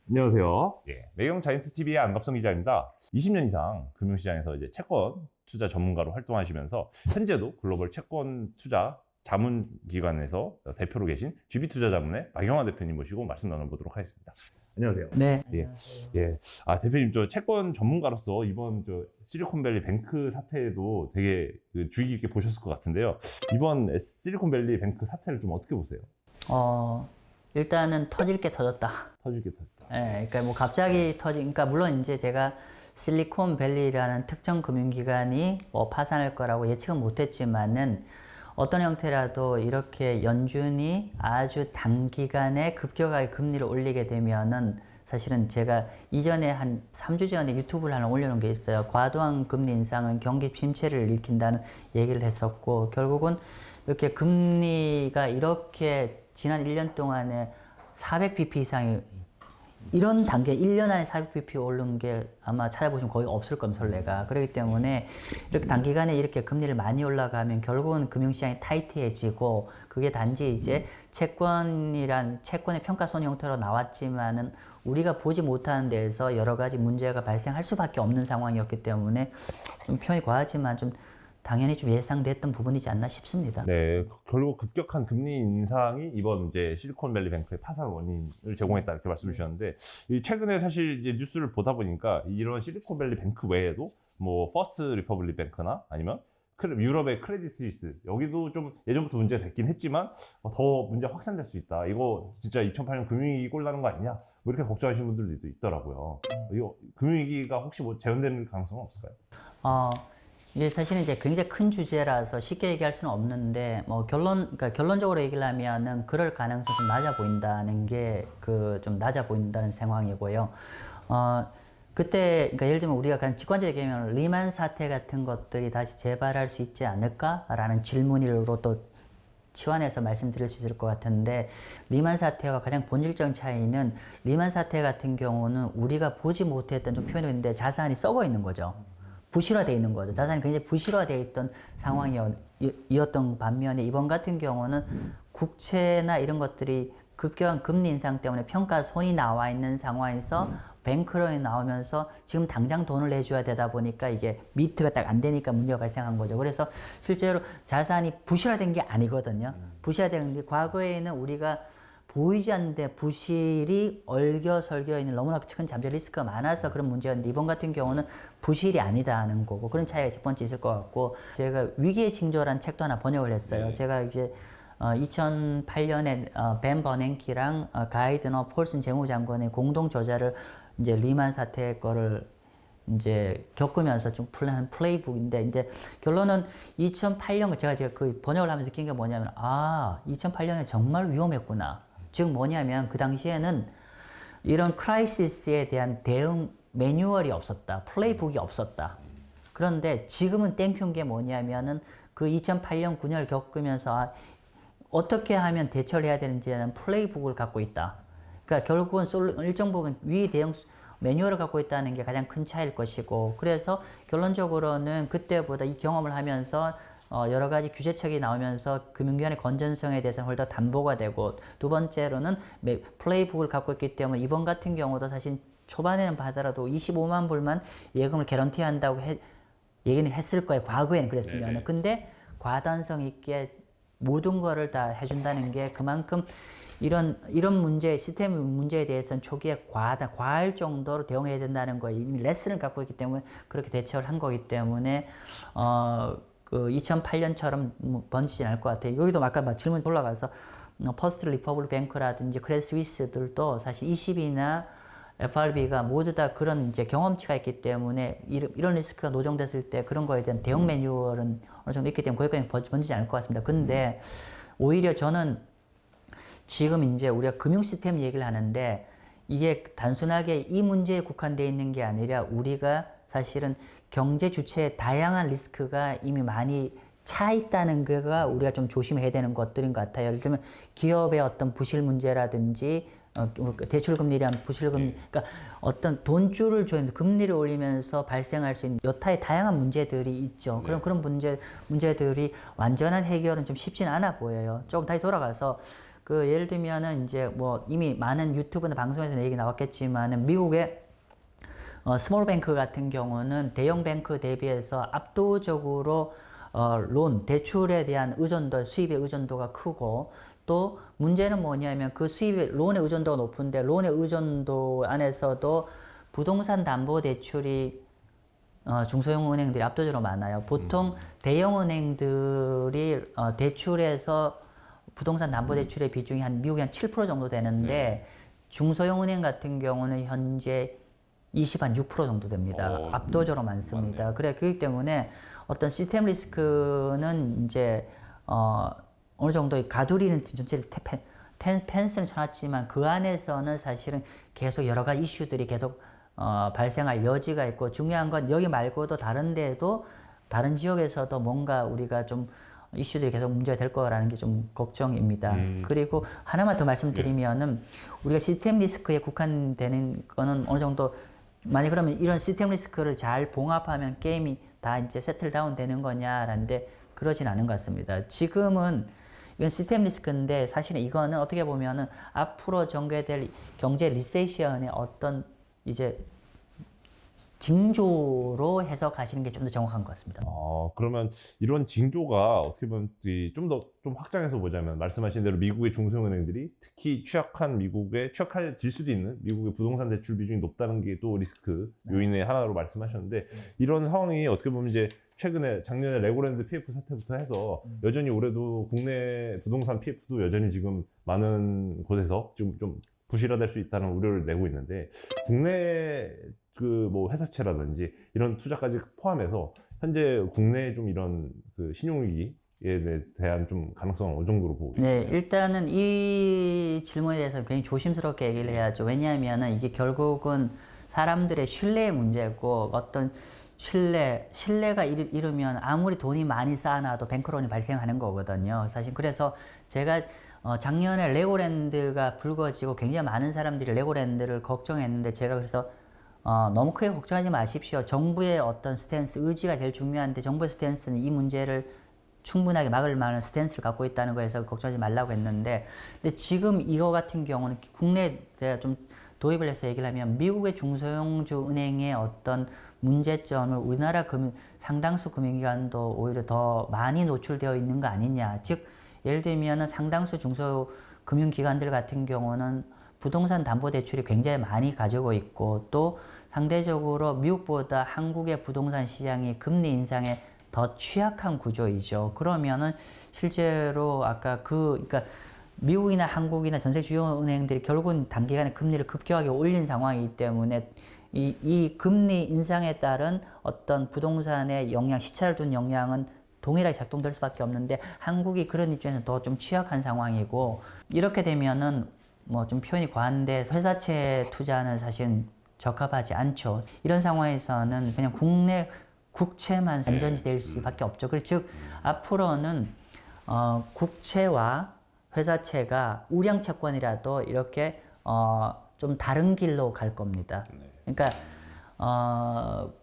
안녕하세요. 매경 자이언트 TV의 안갑성 기자입니다. 20년 이상 금융시장에서 이제 채권 투자 전문가로 활동하시면서 현재도 글로벌 채권 투자 자문기관에서 대표로 계신 GB투자자문의 마경화 대표님 모시고 말씀 나눠보도록 하겠습니다. 안녕하세요. 네. 예. 대표님, 채권 전문가로서 이번 실리콘밸리 뱅크 사태도 되게 주의 깊게 보셨을 것 같은데요. 이번 실리콘밸리 뱅크 사태를 좀 어떻게 보세요? 일단은 터질 게 터졌다. 터질 게 터졌다. 예, 그러니까 뭐 갑자기 그러니까 물론 이제 제가 실리콘밸리라는 특정 금융기관이 파산할 거라고 예측은 못했지만은 어떤 형태라도 이렇게 연준이 아주 단기간에 급격하게 금리를 올리게 되면은 사실은 제가 이전에 한 3주 전에 유튜브를 하나 올려놓은 게 있어요. 과도한 금리 인상은 경기 침체를 일으킨다는 얘기를 했었고, 결국은 이렇게 금리가 이렇게 지난 1년 동안에 400bp 이상이 이런 단계 1년 안에 400bp 오른 게 아마 찾아보시면 거의 없을 겁니다, 선례가. 그렇기 때문에 이렇게 단기간에 이렇게 금리를 많이 올라가면 결국은 금융시장이 타이트해지고, 그게 단지 이제 채권의 평가손 형태로 나왔지만은 우리가 보지 못하는 데에서 여러 가지 문제가 발생할 수밖에 없는 상황이었기 때문에 좀 표현이 과하지만 좀 당연히 좀 예상됐던 부분이지 않나 싶습니다. 네, 결국 급격한 금리 인상이 이번 이제 실리콘밸리 뱅크의 파산 원인을 제공했다 이렇게 말씀을 주셨는데, 최근에 사실 이제 뉴스를 보다 보니까 이런 실리콘밸리 뱅크 외에도 뭐 퍼스트 리퍼블릭 뱅크나 아니면 유럽의 크레딧 스위스, 여기도 좀 예전부터 문제가 됐긴 했지만 더 문제가 확산될 수 있다. 이거 진짜 2008년 금융위기 꼴나는 거 아니냐? 뭐 이렇게 걱정하시는 분들도 있더라고요. 이거 금융위기가 혹시 뭐 재현되는 가능성은 없을까요? 이게 사실은 이제 굉장히 큰 주제라서 쉽게 얘기할 수는 없는데, 그러니까 결론적으로 얘기를 하면은 그럴 가능성이 좀 낮아 보인다는 게 좀 낮아 보인다는 상황이고요. 그때, 그러니까 예를 들면 우리가 그냥 직관적으로 얘기하면 리만 사태 같은 것들이 다시 재발할 수 있지 않을까라는 질문으로 또 치환해서 말씀드릴 수 있을 것 같은데, 리만 사태와 가장 본질적인 차이는 리만 사태 같은 경우는 우리가 보지 못했던 좀 표현이 있는데 자산이 썩어 있는 거죠. 부실화되어 있는 거죠. 자산이 굉장히 부실화되어 있던 상황이었던 반면에 이번 같은 경우는 국채나 이런 것들이 급격한 금리 인상 때문에 평가손이 나와 있는 상황에서 뱅크런이 나오면서 지금 당장 돈을 내줘야 되다 보니까 이게 미트가 딱 안 되니까 문제가 발생한 거죠. 그래서 실제로 자산이 부실화된 게 아니거든요. 부실화된 게 과거에는 우리가 보이지 않는데 부실이 얼겨설겨 있는 너무나 큰 잠재 리스크가 많아서 그런 문제였는데, 이번 같은 경우는 부실이 아니다는 거고, 그런 차이가 첫 번째 있을 것 같고, 제가 위기의 징조라는 책도 하나 번역을 했어요. 제가 이제 2008년에 벤 버냉키랑 가이드너 폴슨 재무장관의 공동 저자를 이제 리만 사태 거를 이제 겪으면서 좀 한 플레이북인데, 이제 결론은 2008년 제가 그 번역을 하면서 느낀 게 뭐냐면, 2008년에 정말 위험했구나. 즉 뭐냐면 그 당시에는 이런 크라이시스에 대한 대응 매뉴얼이 없었다. 플레이북이 없었다. 그런데 지금은 땡큐인 게 뭐냐면은 그 2008년 9년을 겪으면서 어떻게 하면 대처를 해야 되는지에 대한 플레이북을 갖고 있다. 그러니까 결국은 일정 부분 위 대응 매뉴얼을 갖고 있다는 게 가장 큰 차이일 것이고, 그래서 결론적으로는 그때보다 이 경험을 하면서 여러 가지 규제책이 나오면서 금융기관의 건전성에 대해서는 훨씬 더 담보가 되고, 두 번째로는 플레이북을 갖고 있기 때문에 이번 같은 경우도 사실 초반에는 받아라도 25만 불만 예금을 개런티한다고 얘기는 했을 거예요. 과거에는 그랬으면. 네네. 근데 과단성 있게 모든 거를 다 해준다는 게 그만큼 이런 시스템 문제에 대해서는 초기에 과할 정도로 대응해야 된다는 거에 이미 레슨을 갖고 있기 때문에 그렇게 대처를 한 거기 때문에, 2008년처럼 번지진 않을 것 같아요. 여기도 아까 질문 올라가서, 퍼스트 리퍼블릭 뱅크라든지 크레딧 스위스들도 사실 ECB나 FRB가 모두 다 그런 이제 경험치가 있기 때문에 이런 리스크가 노정됐을 때 그런 거에 대한 대응 매뉴얼은 어느 정도 있기 때문에 거기까지 번지지 않을 것 같습니다. 근데 오히려 저는 지금 이제 우리가 금융 시스템 얘기를 하는데, 이게 단순하게 이 문제에 국한되어 있는 게 아니라 우리가 사실은 경제 주체의 다양한 리스크가 이미 많이 차 있다는 거가 우리가 좀 조심해야 되는 것들인 것 같아요. 예를 들면 기업의 어떤 부실 문제라든지, 대출금리란 부실금리, 그러니까 어떤 돈줄을 조이면서 금리를 올리면서 발생할 수 있는 여타의 다양한 문제들이 있죠. 그런 문제들이 완전한 해결은 좀 쉽진 않아 보여요. 조금 다시 돌아가서 그 예를 들면은 이제 뭐 이미 많은 유튜브나 방송에서 얘기 나왔겠지만은 미국의 스몰 뱅크 같은 경우는 대형 뱅크 대비해서 압도적으로 대출에 대한 의존도, 수입의 의존도가 크고 또 문제는 뭐냐면 그 수입의 론의 의존도가 높은데 론의 의존도 안에서도 부동산 담보 대출이 중소형 은행들이 압도적으로 많아요. 보통 대형 은행들이 대출에서 부동산 담보 대출의 비중이 미국이 한 7% 정도 되는데 중소형 은행 같은 경우는 현재 6% 정도 됩니다. 압도적으로 많습니다. 맞네요. 그래 그렇기 때문에 어떤 시스템 리스크는 이제 어느 정도 가두리는 전체를 펜스는 쳐놨지만 그 안에서는 사실은 계속 여러 가지 이슈들이 계속 발생할 여지가 있고 중요한 건 여기 말고도 다른 데도 다른 지역에서도 뭔가 우리가 좀 이슈들이 계속 문제가 될 거라는 게 좀 걱정입니다. 그리고 하나만 더 말씀드리면은 우리가 시스템 리스크에 국한되는 거는 어느 정도 만약 그러면 이런 시스템 리스크를 잘 봉합하면 게임이 다 이제 세틀 다운 되는 거냐라는데 그러진 않은 것 같습니다. 지금은 이건 시스템 리스크인데 사실은 이거는 어떻게 보면은 앞으로 전개될 경제 리세션의 어떤 이제 징조로 해석하시는 게 좀 더 정확한 것 같습니다. 그러면 이런 징조가 어떻게 보면 좀 더 좀 확장해서 보자면 말씀하신 대로 미국의 중소형은행들이 특히 취약해질 수도 있는 미국의 부동산 대출 비중이 높다는 게 또 리스크 요인의 하나로 말씀하셨는데 이런 상황이 어떻게 보면 이제 최근에 작년에 레고랜드 PF 사태부터 해서 여전히 올해도 국내 부동산 PF도 여전히 지금 많은 곳에서 지금 좀 부실화될 수 있다는 우려를 내고 있는데 국내 그 뭐 회사채라든지 이런 투자까지 포함해서 현재 국내에 좀 이런 그 신용위기에 대한 좀 가능성은 어느 정도로 보고 계세요? 네, 일단은 이 질문에 대해서 굉장히 조심스럽게 얘기를 해야죠. 왜냐하면 이게 결국은 사람들의 신뢰의 문제고 어떤 신뢰가 이르면 아무리 돈이 많이 쌓아놔도 뱅크런이 발생하는 거거든요. 사실 그래서 제가 작년에 레고랜드가 불거지고 굉장히 많은 사람들이 레고랜드를 걱정했는데 제가 그래서 너무 크게 걱정하지 마십시오. 정부의 어떤 스탠스, 의지가 제일 중요한데 정부의 스탠스는 이 문제를 충분하게 막을 만한 스탠스를 갖고 있다는 거에서 걱정하지 말라고 했는데 근데 지금 이거 같은 경우는 국내에 제가 좀 도입을 해서 얘기를 하면 미국의 중소형주 은행의 어떤 문제점을 우리나라 상당수 금융기관도 오히려 더 많이 노출되어 있는 거 아니냐. 즉 예를 들면 상당수 중소금융기관들 같은 경우는 부동산 담보대출이 굉장히 많이 가지고 있고 또 상대적으로 미국보다 한국의 부동산 시장이 금리 인상에 더 취약한 구조이죠. 그러면은 실제로 아까 그러니까 미국이나 한국이나 전 세계 주요 은행들이 결국은 단기간에 금리를 급격하게 올린 상황이기 때문에 이 금리 인상에 따른 어떤 부동산의 영향, 시차를 둔 영향은 동일하게 작동될 수밖에 없는데 한국이 그런 입장에서 더 좀 취약한 상황이고 이렇게 되면은 뭐 좀 표현이 과한데 회사채 투자는 사실 적합하지 않죠. 이런 상황에서는 그냥 국내 국채만 안전이 될 수밖에 없죠. 그래서 즉 앞으로는 국채와 회사채가 우량 채권이라도 이렇게 좀 다른 길로 갈 겁니다. 그러니까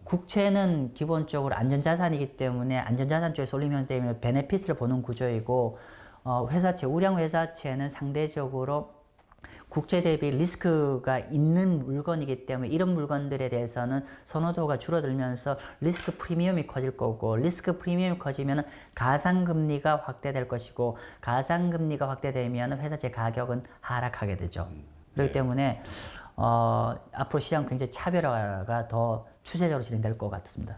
국채는 기본적으로 안전자산이기 때문에 안전자산 쪽에 쏠리면 때문에 베네핏을 보는 구조이고 우량 회사채는 상대적으로 국채 대비 리스크가 있는 물건이기 때문에 이런 물건들에 대해서는 선호도가 줄어들면서 리스크 프리미엄이 커질 거고 리스크 프리미엄이 커지면 가상금리가 확대될 것이고 가상금리가 확대되면 회사채 가격은 하락하게 되죠. 그렇기 때문에 앞으로 시장 굉장히 차별화가 더 추세적으로 진행될 것 같습니다.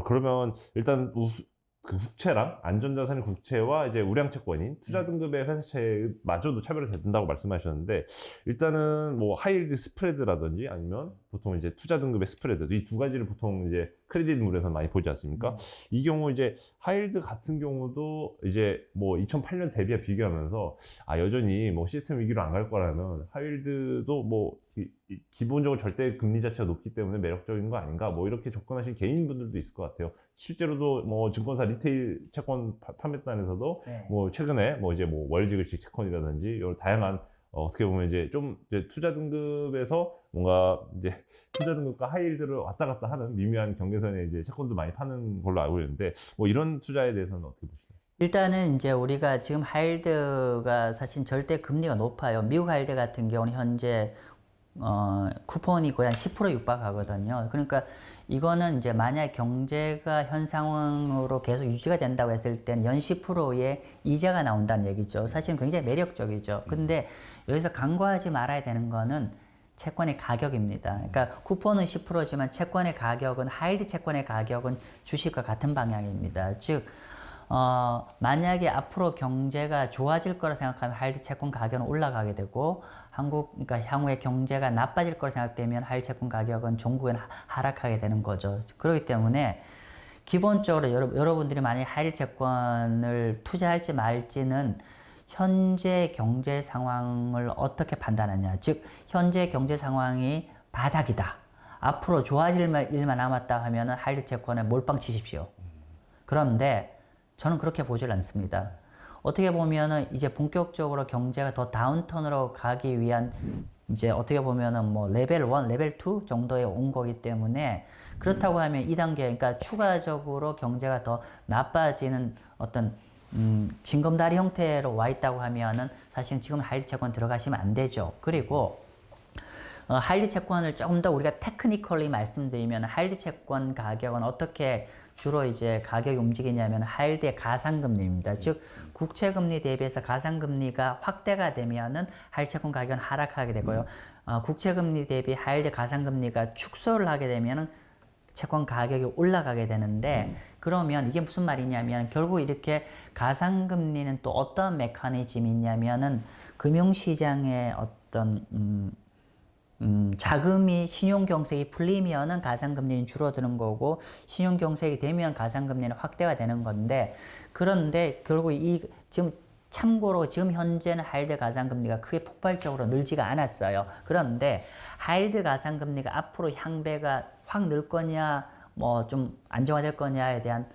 그러면 일단 그 국채랑 안전자산의 국채와 이제 우량채권인 투자 등급의 회사채마저도 차별이 된다고 말씀하셨는데 일단은 뭐 하이힐드 스프레드라든지 아니면 보통 이제 투자 등급의 스프레드 이 두 가지를 보통 이제 크레딧물에서 많이 보지 않습니까? 이 경우 이제 하이힐드 같은 경우도 이제 뭐 2008년 대비와 비교하면서 여전히 뭐 시스템 위기로 안 갈 거라면 하이힐드도 뭐 기본적으로 절대 금리 자체가 높기 때문에 매력적인 거 아닌가 뭐 이렇게 접근하신 개인분들도 있을 것 같아요. 실제로도 뭐 증권사 리테일 채권 판매단에서도 뭐 최근에 뭐 이제 뭐 월지급식 채권이라든지 이런 다양한 어떻게 보면 이제 좀 이제 투자 등급에서 뭔가 이제 투자 등급과 하이힐드를 왔다 갔다 하는 미묘한 경계선에 이제 채권도 많이 파는 걸로 알고 있는데 뭐 이런 투자에 대해서는 어떻게 보시나요? 일단은 이제 우리가 지금 하이힐드가 사실 절대 금리가 높아요. 미국 하이힐드 같은 경우는 현재 쿠폰이 거의 한 10% 육박하거든요. 그러니까 이거는 이제 만약 경제가 현 상황으로 계속 유지가 된다고 했을 때는 연 10%의 이자가 나온다는 얘기죠. 사실은 굉장히 매력적이죠. 근데 여기서 간과하지 말아야 되는 거는 채권의 가격입니다. 그러니까 쿠폰은 10%지만 채권의 가격은 하이힐드 채권의 가격은 주식과 같은 방향입니다. 즉 만약에 앞으로 경제가 좋아질 거라 생각하면 하이힐드 채권 가격은 올라가게 되고 그러니까 향후에 경제가 나빠질 거라 생각되면 하이힐드 채권 가격은 종국에는 하락하게 되는 거죠. 그렇기 때문에 기본적으로 여러분들이 만약에 하이힐드 채권을 투자할지 말지는 현재 경제 상황을 어떻게 판단하냐. 즉 현재 경제 상황이 바닥이다. 앞으로 좋아질 일만 남았다 하면은 하이힐드 채권에 몰빵 치십시오. 그런데 저는 그렇게 보질 않습니다. 어떻게 보면은 이제 본격적으로 경제가 더 다운턴으로 가기 위한 이제 어떻게 보면은 뭐 레벨 1, 레벨 2 정도에 온 거기 때문에 그렇다고 하면 2단계, 그러니까 추가적으로 경제가 더 나빠지는 어떤 징검다리 형태로 와 있다고 하면은 사실은 지금 하이힐드 채권 들어가시면 안 되죠. 그리고 하이힐드 채권을 조금 더 우리가 테크니컬리 말씀드리면 하이힐드 채권 가격은 어떻게 주로 이제 가격이 움직이냐면 하이힐드의 가상금리입니다. 즉 국채금리 대비해서 가상금리가 확대가 되면은 하이힐드 채권 가격은 하락하게 되고요. 국채금리 대비 하이힐드 가상금리가 축소를 하게 되면은 채권 가격이 올라가게 되는데 그러면 이게 무슨 말이냐면 결국 이렇게 가상금리는 또 어떤 메커니즘이 있냐면은 금융시장의 어떤 자금이 신용경색이 풀리면은 가상금리는 줄어드는 거고 신용경색이 되면 가상금리는 확대가 되는 건데 그런데 결국 지금 참고로 지금 현재는 하이힐드 가상금리가 크게 폭발적으로 늘지가 않았어요. 그런데 하이힐드 가상금리가 앞으로 향배가 확 늘 거냐 뭐 좀 안정화될 거냐에 대한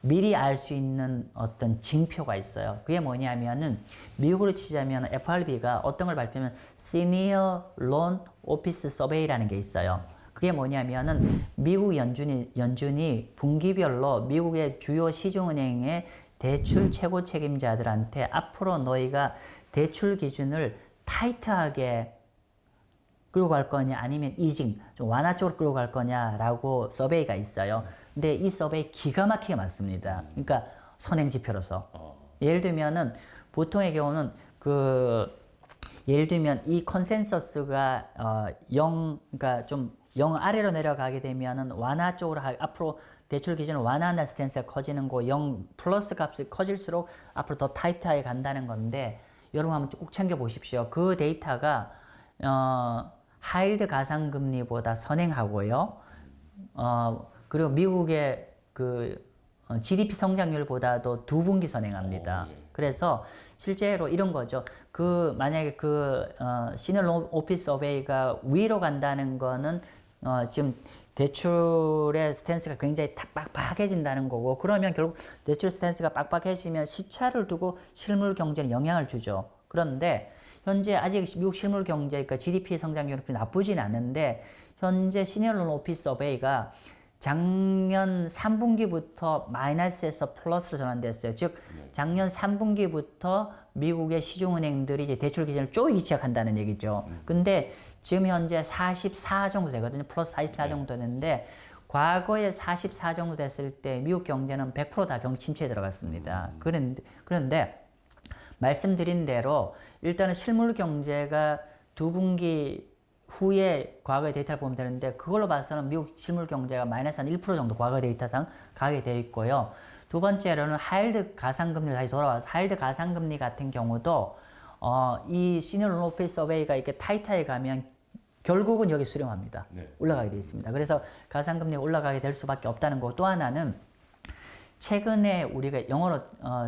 미리 알 수 있는 어떤 징표가 있어요. 그게 뭐냐면은 미국으로 치자면 FRB가 어떤 걸 발표하면 Senior Loan Office Survey라는 게 있어요. 그게 뭐냐면은 미국 연준이 분기별로 미국의 주요 시중은행의 대출 최고 책임자들한테 앞으로 너희가 대출 기준을 타이트하게 끌고 갈 거냐 아니면 이징 좀 완화 쪽으로 끌고 갈 거냐라고 서베이가 있어요. 근데 이 서베이 기가 막히게 많습니다. 그러니까 선행 지표로서 예를 들면은 보통의 경우는 예를 들면 이 컨센서스가 0 그러니까 좀 0 아래로 내려가게 되면은 완화 쪽으로 앞으로 대출 기준을 완화한다는 스탠스가 커지는 거 0 플러스 값이 커질수록 앞으로 더 타이트하게 간다는 건데 여러분 한번 꼭 챙겨 보십시오. 그 데이터가 하이힐드 가상금리보다 선행하고요. 그리고 미국의 GDP 성장률보다도 2분기 선행합니다. 그래서 실제로 이런 거죠. 만약에 시니어 오피스 서베이가 위로 간다는 거는 지금 대출의 스탠스가 굉장히 빡빡해진다는 거고 그러면 결국 대출 스탠스가 빡빡해지면 시차를 두고 실물 경제에 영향을 주죠. 그런데 현재 아직 미국 실물 경제, 그러니까 GDP 성장률이 나쁘진 않은데 현재 시니어 론 오피스 서베이가 작년 3분기부터 마이너스에서 플러스로 전환됐어요. 즉 작년 3분기부터 미국의 시중은행들이 이제 대출 기준을 쪼이기 시작한다는 얘기죠. 근데 지금 현재 44 정도 되거든요. 플러스 44 정도 되는데 과거에 44 정도 됐을 때 미국 경제는 100% 다 경기 침체에 들어갔습니다. 그런데 말씀드린 대로 일단은 실물 경제가 2분기 후에 과거의 데이터를 보면 되는데 그걸로 봐서는 미국 실물 경제가 마이너스 한 1% 정도 과거 데이터상 가게 되어 있고요. 두 번째로는 하이힐드 가상금리를 다시 돌아와서 하이힐드 가상금리 같은 경우도 이 시니어 론 오피스 서베이가 이렇게 타이트하게 가면 결국은 여기 수렴합니다. 올라가게 되어 있습니다. 그래서 가상금리가 올라가게 될 수밖에 없다는 거. 또 하나는 최근에 우리가 영어로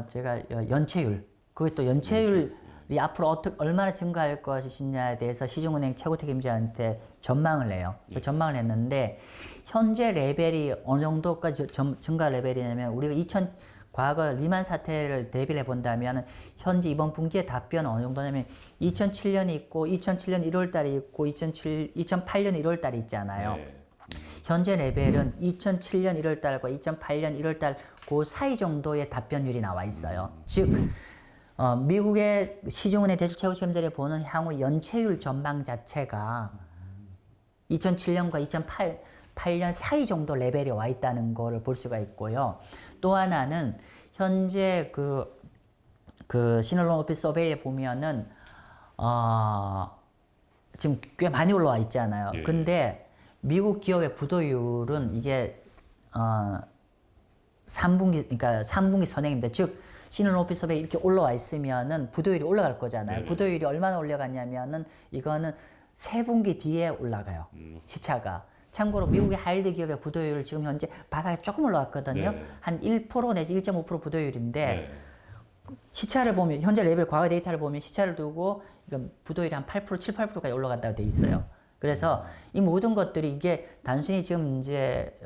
제가 연체율 그것도 연체율이 앞으로 얼마나 증가할 것이냐에 대해서 시중은행 최고 책임자한테 전망을 해요. 그 전망을 했는데 현재 레벨이 어느 정도까지 증가 레벨이냐면 우리가 과거 리만 사태를 대비를 해본다면 현재 이번 분기의 답변은 어느 정도냐면 2007년이 있고 2007년 1월 달이 있고 2008년 1월 달이 있잖아요. 현재 레벨은 2007년 1월 달과 2008년 1월 달 그 사이 정도의 답변율이 나와 있어요. 즉 미국의 시중은행 대출 최고 시험들이 보는 향후 연체율 전망 자체가 2007년과 2008년 사이 정도 레벨에 와 있다는 걸 볼 수가 있고요. 또 하나는 현재 그 시널론 오피스 서베이에 보면은 지금 꽤 많이 올라와 있잖아요. 예. 근데 미국 기업의 부도율은 이게 3분기 선행입니다. 즉 시널론 오피스 서베이 이렇게 올라와 있으면은 부도율이 올라갈 거잖아요. 네. 부도율이 얼마나 올라갔냐면은 이거는 3분기 뒤에 올라가요. 시차가. 참고로 미국의 하이드 기업의 부도율 지금 현재 바닥에 조금 올라왔거든요. 네. 한 1% 내지 1.5% 부도율인데 네. 시차를 보면 현재 레벨 과거 데이터를 보면 시차를 두고 이건 부도율이 한 8%, 7-8%까지 올라간다고 돼 있어요. 그래서 이 모든 것들이 이게 단순히 지금 이제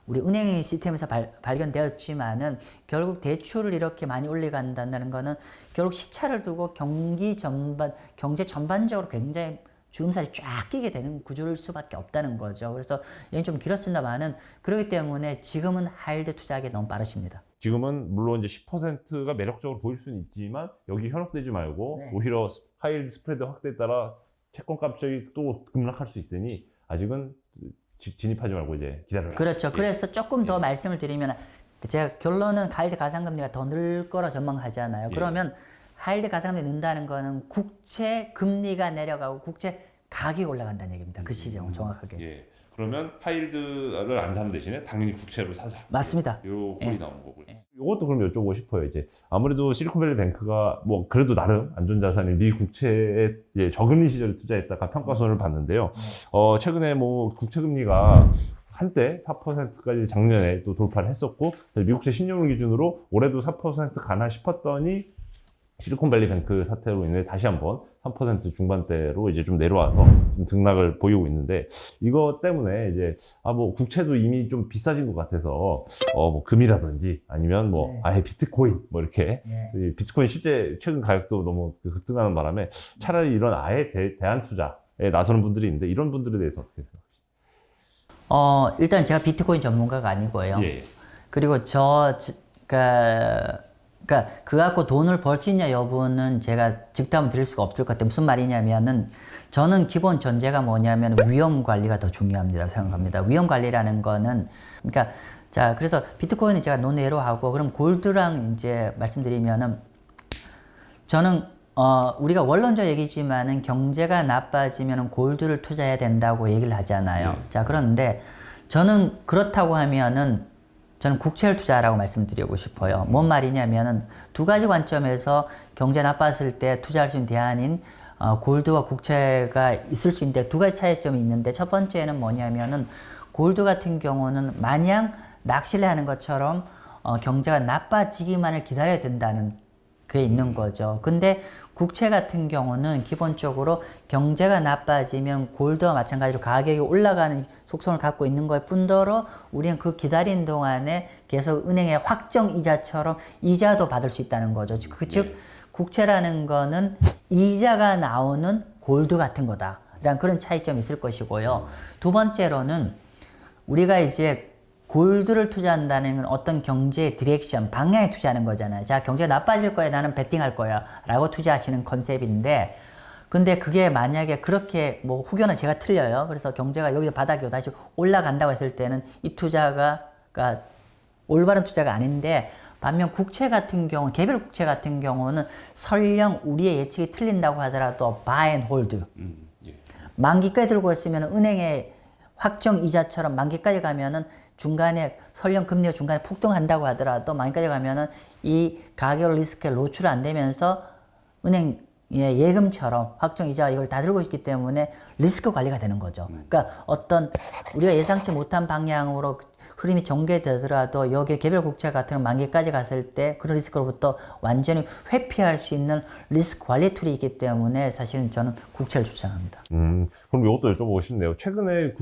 우리 은행 시스템에서 발견되었지만은 결국 대출을 이렇게 많이 올려간다는 거는 결국 시차를 두고 경제 전반적으로 굉장히 주름살이 쫙 끼게 되는 구조일 수밖에 없다는 거죠. 그래서 얘는 좀 길었습니다만은 그렇기 때문에 지금은 하이힐드 투자하기 너무 빠르십니다. 지금은 물론 이제 10%가 매력적으로 보일 수는 있지만 여기 현혹되지 말고 네. 오히려 하이힐드 스프레드 확대에 따라 채권 값이 또 급락할 수 있으니 아직은 진입하지 말고 이제 기다려라. 그렇죠. 예. 그래서 조금 더 말씀을 드리면 제가 결론은 하이힐드 가상금리가 더 늘 거라 전망하잖아요. 예. 그러면 하이힐드 가상금리 는다는 거는 국채 금리가 내려가고 국채 가격이 올라간다는 얘기입니다. 그 시점은 정확하게. 예. 그러면 하이힐드를 안 사는 대신에 당연히 국채로 사자. 맞습니다. 요 꼴이 예. 나온 거고요. 이것도 그럼 여쭤보고 싶어요. 이제 아무래도 실리콘밸리 뱅크가 뭐 그래도 나름 안전자산인 미 국채에 이제 저금리 시절에 투자했다가 평가손을 봤는데요. 최근에 뭐 국채금리가 한때 4%까지 작년에 또 돌파를 했었고 미국채 신용을 기준으로 올해도 4% 가나 싶었더니 실리콘밸리 뱅크 사태로 인해 다시 한번 3% 중반대로 이제 좀 내려와서 좀 등락을 보이고 있는데 이거 때문에 이제 뭐 국채도 이미 좀 비싸진 것 같아서 뭐 금이라든지 아니면 뭐 네. 아예 비트코인 뭐 이렇게 예. 이 비트코인 실제 최근 가격도 너무 급등하는 바람에 차라리 이런 아예 대안 투자에 나서는 분들이 있는데 이런 분들에 대해서 어떻게 생각하세요? 일단 제가 비트코인 전문가가 아니고요. 예. 그리고 그러니까 그 갖고 돈을 벌 수 있냐 여부는 제가 직답을 드릴 수가 없을 것 같아요. 무슨 말이냐면은 저는 기본 전제가 뭐냐면 위험 관리가 더 중요합니다 생각합니다. 위험 관리라는 거는 그러니까 자 그래서 비트코인은 제가 논외로 하고 그럼 골드랑 이제 말씀드리면은 저는 우리가 원론적 얘기지만은 경제가 나빠지면 골드를 투자해야 된다고 얘기를 하잖아요. 자 그런데 저는 그렇다고 하면은 저는 국채를 투자하라고 말씀드리고 싶어요. 뭔 말이냐면은 두 가지 관점에서 경제 나빴을 때 투자할 수 있는 대안인 골드와 국채가 있을 수 있는데 두 가지 차이점이 있는데 첫 번째는 뭐냐면은 골드 같은 경우는 마냥 낚시를 하는 것처럼 경제가 나빠지기만을 기다려야 된다는 그게 있는 거죠. 근데 국채 같은 경우는 기본적으로 경제가 나빠지면 골드와 마찬가지로 가격이 올라가는 속성을 갖고 있는 것 뿐더러 우리는 그 기다린 동안에 계속 은행의 확정 이자처럼 이자도 받을 수 있다는 거죠. 즉 국채라는 거는 이자가 나오는 골드 같은 거다. 라는 그런 차이점이 있을 것이고요. 두 번째로는 우리가 이제 골드를 투자한다는 건 어떤 경제의 디렉션, 방향에 투자하는 거잖아요. 자, 경제가 나빠질 거야. 나는 베팅할 거야. 라고 투자하시는 컨셉인데, 근데 그게 만약에 그렇게 뭐 혹여나 제가 틀려요. 그래서 경제가 여기서 바닥이고 다시 올라간다고 했을 때는 이 투자가 그러니까 올바른 투자가 아닌데, 반면 국채 같은 경우, 개별 국채 같은 경우는 설령 우리의 예측이 틀린다고 하더라도 buy and hold. 예. 만기까지 들고 있으면 은행의 확정 이자처럼 만기까지 가면은 중간에 설령 금리가 중간에 폭등한다고 하더라도 만기까지 가면은 이 가격 리스크에 노출 안 되면서 은행의 예금처럼 확정 이자 이걸 다 들고 있기 때문에 리스크 관리가 되는 거죠. 그러니까 어떤 우리가 예상치 못한 방향으로 흐름이 전개되더라도 여기 개별 국채 같은 만기까지 갔을 때 그런 리스크로부터 완전히 회피할 수 있는 리스크 관리 툴이 있기 때문에 사실은 저는 국채를 추천합니다. 그럼 이것도 여쭤보고 싶네요. 최근에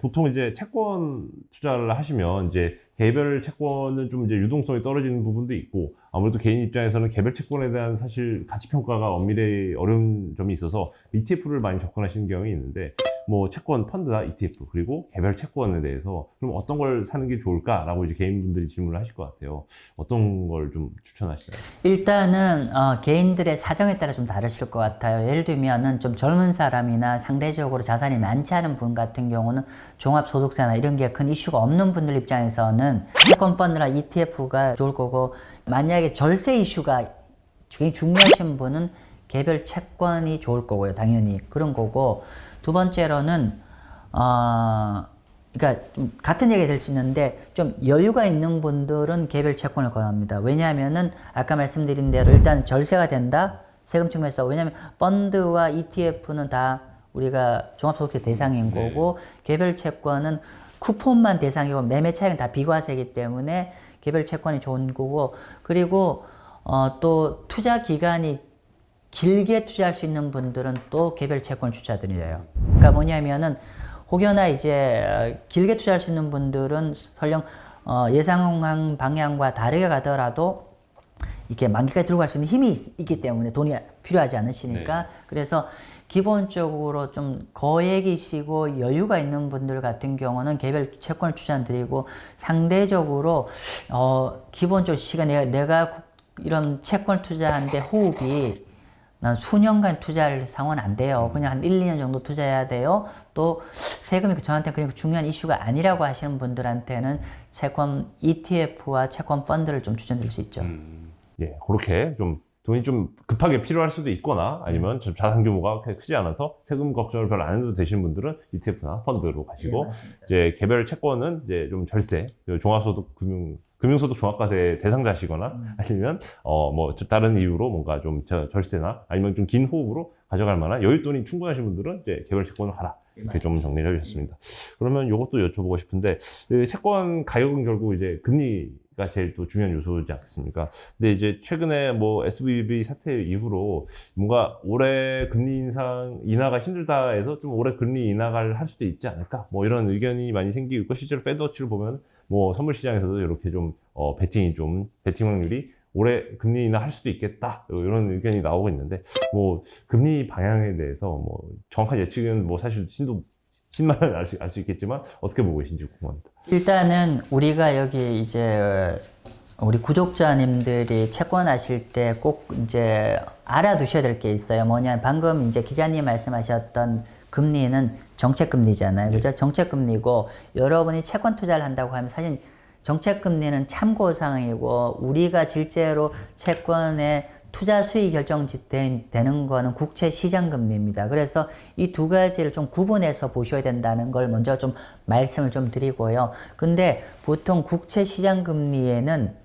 보통 이제 채권 투자를 하시면 이제 개별 채권은 좀 이제 유동성이 떨어지는 부분도 있고 아무래도 개인 입장에서는 개별 채권에 대한 사실 가치 평가가 엄밀히 어려운 점이 있어서 ETF를 많이 접근하시는 경향이 있는데 뭐 채권 펀드나 ETF 그리고 개별 채권에 대해서 그럼 어떤 걸 사는 게 좋을까라고 이제 개인분들이 질문을 하실 것 같아요. 어떤 걸 좀 추천하시나요? 일단은 개인들의 사정에 따라 좀 다르실 것 같아요. 예를 들면은 좀 젊은 사람이나 상대적으로 자산이 많지 않은 분 같은 경우는 종합소득세나 이런 게 큰 이슈가 없는 분들 입장에서는 채권 펀드나 ETF가 좋을 거고, 만약에 절세 이슈가 굉장히 중요하신 분은 개별 채권이 좋을 거고요. 당연히 그런 거고, 두 번째로는 그러니까 좀 같은 얘기가 될 수 있는데 좀 여유가 있는 분들은 개별 채권을 권합니다. 왜냐하면은 아까 말씀드린 대로 일단 절세가 된다. 세금 측면에서. 왜냐하면 펀드와 ETF는 다 우리가 종합소득세 대상인 거고, 개별 채권은 쿠폰만 대상이고 매매 차익은 다 비과세이기 때문에 개별 채권이 좋은 거고, 그리고 또 투자 기간이 길게 투자할 수 있는 분들은 또 개별 채권을 추천드려요. 그러니까 뭐냐면은 혹여나 이제 길게 투자할 수 있는 분들은 설령 예상한 방향과 다르게 가더라도 이렇게 만기까지 들고 갈 수 있는 힘이 있기 때문에 돈이 필요하지 않으시니까. 그래서 기본적으로 좀 거액이시고 여유가 있는 분들 같은 경우는 개별 채권을 추천드리고, 상대적으로 기본적으로 시간 내가 이런 채권 투자하는데 호흡이 난 수년간 투자할 상황은 안 돼요. 그냥 한 1, 2년 정도 투자해야 돼요. 또 세금이 저한테 그냥 중요한 이슈가 아니라고 하시는 분들한테는 채권 ETF와 채권 펀드를 좀 추천드릴 수 있죠. 예, 그렇게 좀 돈이 좀 급하게 필요할 수도 있거나 아니면 좀 자산 규모가 그렇게 크지 않아서 세금 걱정을 별로 안 해도 되시는 분들은 ETF나 펀드로 가시고, 맞습니다. 이제 개별 채권은 이제 좀 절세, 종합소득 금융소득 종합과세 대상자시거나 아니면 뭐 다른 이유로 뭔가 좀 절세나 아니면 좀 긴 호흡으로 가져갈 만한 여윳돈이 충분하신 분들은 이제 개별 채권을 가라. 이렇게 좀 정리를 해주셨습니다. 그러면 이것도 여쭤보고 싶은데, 채권 가격은 결국 이제 금리가 제일 또 중요한 요소지 않겠습니까? 근데 이제 최근에 뭐 SVB 사태 이후로 뭔가 올해 금리 인하가 힘들다 해서 좀 올해 금리 인하를 할 수도 있지 않을까? 뭐 이런 의견이 많이 생기고 있고, 실제로 패드워치를 보면 뭐 선물 시장에서도 이렇게 좀 베팅 확률이 올해 금리 인하 할 수도 있겠다, 이런 의견이 나오고 있는데, 뭐 금리 방향에 대해서 뭐 정확한 예측은 뭐 사실 신만은 알 수 있겠지만 어떻게 보고 계신지 궁금합니다. 일단은 우리가 여기 이제 우리 구독자님들이 채권하실 때 꼭 이제 알아두셔야 될 게 있어요. 뭐냐, 방금 이제 기자님 말씀하셨던 금리는 정책금리잖아요. 그죠? 정책금리고, 여러분이 채권 투자를 한다고 하면 사실 정책금리는 참고사항이고, 우리가 실제로 채권의 투자 수익 결정되는 거는 국채시장금리입니다. 그래서 이 두 가지를 좀 구분해서 보셔야 된다는 걸 먼저 좀 말씀을 좀 드리고요. 근데 보통 국채시장금리에는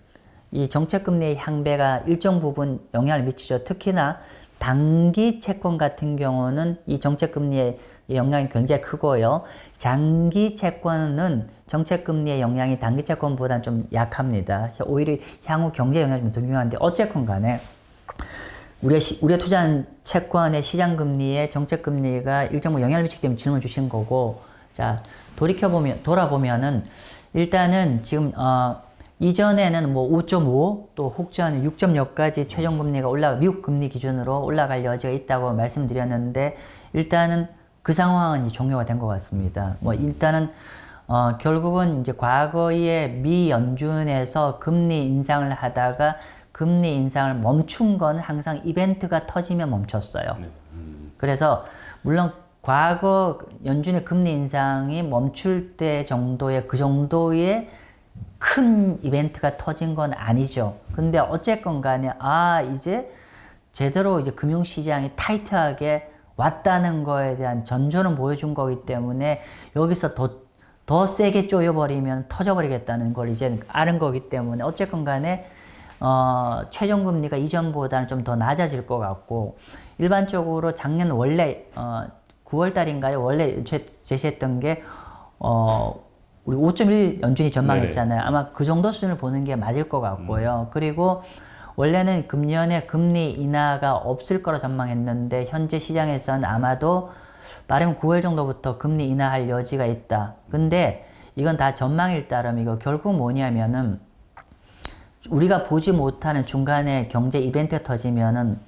이 정책금리의 향배가 일정 부분 영향을 미치죠. 특히나 단기 채권 같은 경우는 이 정책금리의 영향이 굉장히 크고요. 장기 채권은 정책금리의 영향이 단기 채권보다는 좀 약합니다. 오히려 향후 경제 영향이 좀 중요한데, 어쨌건 간에 우리가 투자한 채권의 시장금리에 정책금리가 일정 부분 영향을 미치기 때문에 질문 주신 거고, 자, 돌아보면은 일단은 지금 이전에는 뭐 5.5 또 혹전 6.0까지 최종금리가 미국 금리 기준으로 올라갈 여지가 있다고 말씀드렸는데, 일단은 그 상황은 이제 종료가 된 것 같습니다. 뭐 일단은 결국은 이제 과거에 미 연준에서 금리 인상을 하다가 금리 인상을 멈춘 건 항상 이벤트가 터지면 멈췄어요. 그래서 물론 과거 연준의 금리 인상이 멈출 때 정도의 그 정도의 큰 이벤트가 터진 건 아니죠. 근데 어쨌건 간에 이제 제대로 이제 금융시장이 타이트하게 왔다는 거에 대한 전조는 보여준 거기 때문에 여기서 더 세게 쪼여버리면 터져버리겠다는 걸 이제 아는 거기 때문에, 어쨌건 간에 최종금리가 이전보다는 좀 더 낮아질 것 같고, 일반적으로 작년 원래 9월 달인가요? 원래 제시했던 게 우리 5.1 연준이 전망했잖아요. 아마 그 정도 수준을 보는 게 맞을 것 같고요. 그리고 원래는 금년에 금리 인하가 없을 거라 전망했는데, 현재 시장에서는 아마도 빠르면 9월 정도부터 금리 인하할 여지가 있다. 근데 이건 다 전망일 따름이고, 결국 뭐냐면은 우리가 보지 못하는 중간에 경제 이벤트가 터지면은